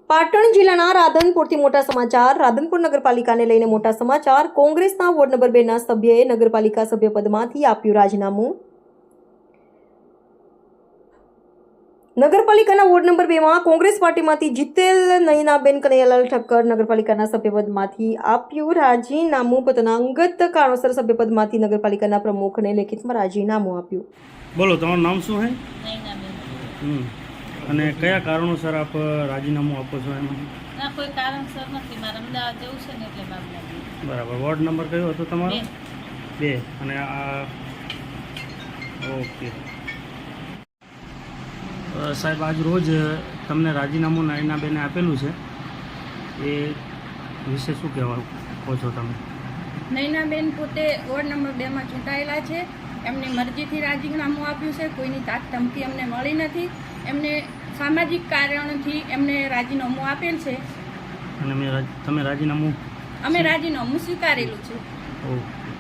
પાટણ જિલ્લાના રાધનપુરથી મોટા સમાચાર. રાધનપુર નગરપાલિકાને લઈને મોટા સમાચાર. કોંગ્રેસના વોર્ડ નંબર 2 ના સભ્યએ નગરપાલિકા સભ્યપદમાંથી આપ્યું રાજીનામું. નગરપાલિકાના વોર્ડ નંબર 2 માં કોંગ્રેસ પાર્ટીમાંથી જીતેલ નયનાબેન કનૈયાલાલ ઠક્કર નગરપાલિકાના સભ્યપદમાંથી આપ્યું રાજીનામું. પોતાના અંગત કારણોસર સભ્યપદમાંથી નગરપાલિકાના પ્રમુખને લેખિતમાં રાજીનામું આપ્યું. બોલો, તમારું નામ શું છે? નયનાબેન. અને કયા કારણોસર આપ રાજીનામું આપો છો એમાં? ના, કોઈ કારણસર નથી. મારે અમદાવાદ જવું છે ને એટલે બાબલા. બરાબર. વોર્ડ નંબર કયો હતો તમારો? 2. અને આ ઓકે સાહેબ, આજ રોજ તમને રાજીનામું નયનાબેને આપેલું છે, એ વિશે શું કહેવા કહો છો તમે? નયનાબેન પોતે વોર્ડ નંબર 2 માં ચૂંટાયેલા છે. એમની મરજીથી રાજીનામું આપ્યું છે. કોઈની તાક ધમકી એમને મળી નથી. એમને સામાજિક કારણોથી એમને રાજીનામું આપેલ છે. અને તમે રાજીનામું અમે રાજીનામું સ્વીકારેલું છે. ઓકે.